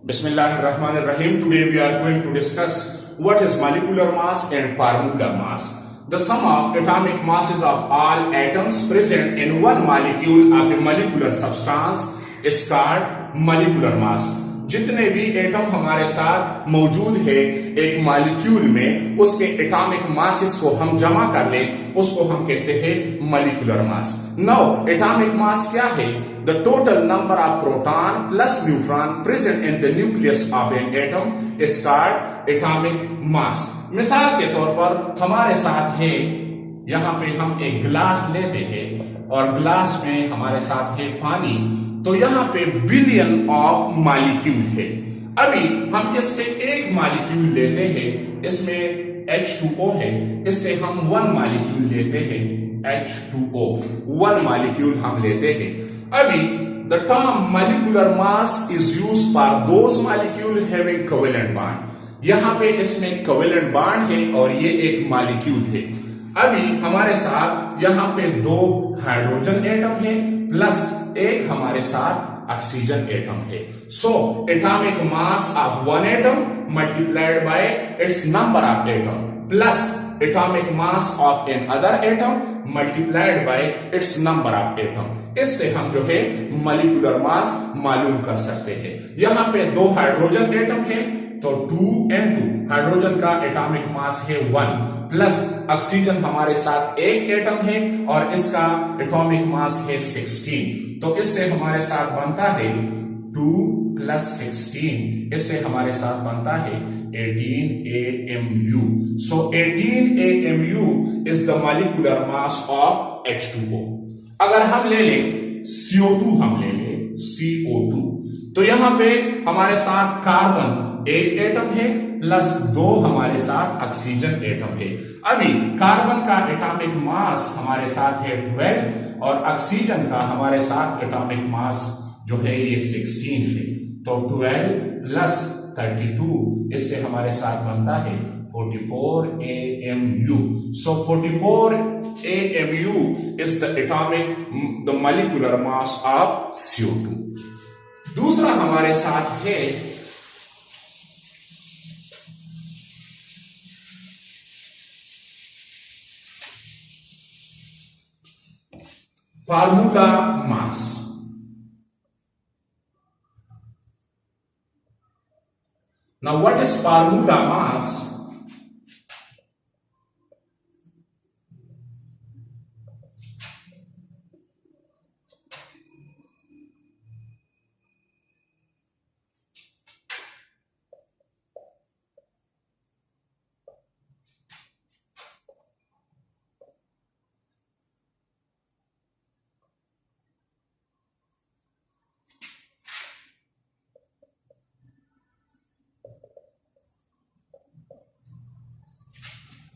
Bismillahirrahmanirrahim. Today we are going to discuss what is molecular mass and formula mass. The sum of atomic masses of all atoms present in one molecule of a molecular substance is called molecular mass. जितने भी atom हमारे साथ मौजूद है एक molecule में, उसके atomic masses को हम जमा कर लें, उसको हम कहते हैं molecular mass. Now atomic mass क्या है? The total number of proton plus neutron present in the nucleus of an atom is called atomic mass. मिसाल के तौर पर हमारे साथ है, यहाँ पे हम एक गिलास लेते हैं और गिलास में हमारे साथ है पानी, तो यहां पे बिलियन ऑफ मॉलिक्यूल है. अभी हम इससे एक मॉलिक्यूल लेते हैं, इसमें H2O है, इससे हम वन मॉलिक्यूल लेते हैं H2O, वन मॉलिक्यूल हम लेते हैं. अभी the term molecular mass is used for those molecule having covalent bond. यहां पे इसमें कोवेलेंट बॉन्ड है और ये एक मॉलिक्यूल है. अभी हमारे साथ यहां पे दो हाइड्रोजन एटम है प्लस एक हमारे साथ ऑक्सीजन एटम है. So atomic mass of one atom multiplied by its number of atom plus atomic mass of another atom multiplied by its number of atom. इससे हम जो है मॉलिक्यूलर मास मालूम कर सकते हैं. यहां पे दो हाइड्रोजन एटम है तो 2n2 हाइड्रोजन का एटॉमिक मास है 1 प्लस ऑक्सीजन हमारे साथ एक एटम है और इसका एटॉमिक मास है 16. तो इससे हमारे साथ बनता है 2 प्लस 16, इससे हमारे साथ बनता है 18 AMU. So 18 AMU is the molecular mass of H2O. अगर हम ले लें CO2, हम ले लें CO2, तो यहां पे हमारे साथ कार्बन एक एटम है प्लस दो हमारे साथ ऑक्सीजन एटम है. अभी कार्बन का एटॉमिक मास हमारे साथ है 12 और ऑक्सीजन का हमारे साथ एटॉमिक मास जो है ये 16 है. तो 12 प्लस 32, इससे हमारे साथ बनता है 44 AMU. So 44 AMU is the molecular mass of CO2. दूसरा हमारे साथ है formula mass. Now what is formula mass?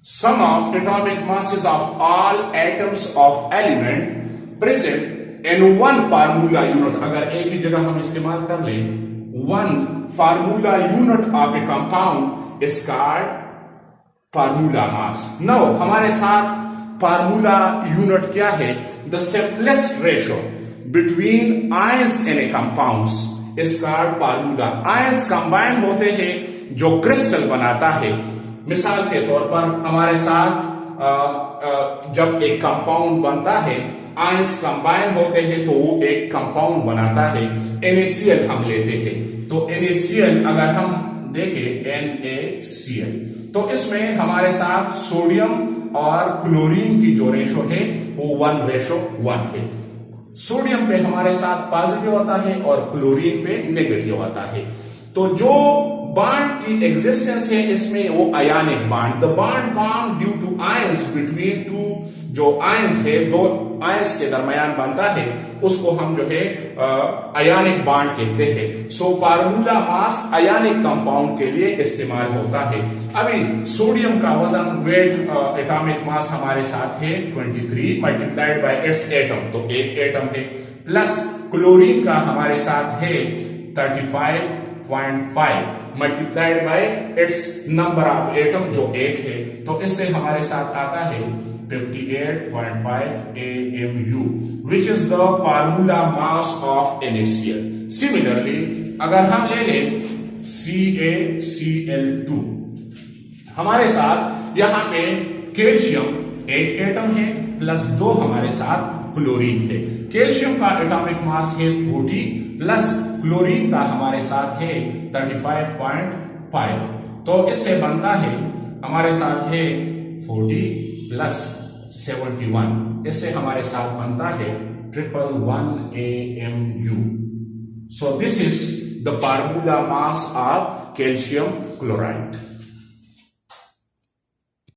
Sum of atomic masses of all atoms of element present in one formula unit. अगर एक ही जगह हम इस्तेमाल कर लें, one formula unit of a compound is called formula mass. Now हमारे साथ formula unit क्या है? The simplest ratio between ions in a compounds is called formula. Ions combine होते हैं जो क्रिस्टल बनाता है. मिसाल के तौर पर हमारे साथ जब एक कंपाउंड बनता है, आयंस कंबाइन होते हैं तो वो एक कंपाउंड बनाता है. NaCl हम लेते हैं, तो NaCl अगर हम देखें NaCl, तो इसमें हमारे साथ सोडियम और क्लोरीन की जो रेशो है वो 1:1 है. सोडियम पे हमारे साथ पॉजिटिव आता है और क्लोरीन पे नेगेटिव आता है. तो जो बॉन्ड की एग्जिस्टेंस है इसमें वो ionic bond, the bond form due to ions between two, जो आयंस है दो आयंस के दरमियान बनता है उसको हम जो है आयनिक बॉन्ड कहते हैं. So formula mass ionic compound के लिए इस्तेमाल होता है. अभी सोडियम का वजन वेट एटॉमिक मास हमारे साथ है 23 मल्टीप्लाइड बाय इट्स एटम, तो एक एटम है, प्लस क्लोरीन का हमारे साथ है 35.5 multiplied by its number of atom जो एक है, तो इससे हमारे साथ आता है 58.5 AMU, which is the formula mass of NaCl. Similarly, अगर हम ले लें CaCl2। हमारे साथ यहाँ पे कैल्शियम एक एटम है प्लस 2 हमारे साथ क्लोरीन है। कैल्शियम का एटॉमिक मास है 40 प्लस क्लोरीन का हमारे साथ है 35.5। तो इससे बनता है हमारे साथ है 40 प्लस 71, इससे हमारे साथ बनता है 111 AMU। So this is the formula mass of calcium chloride.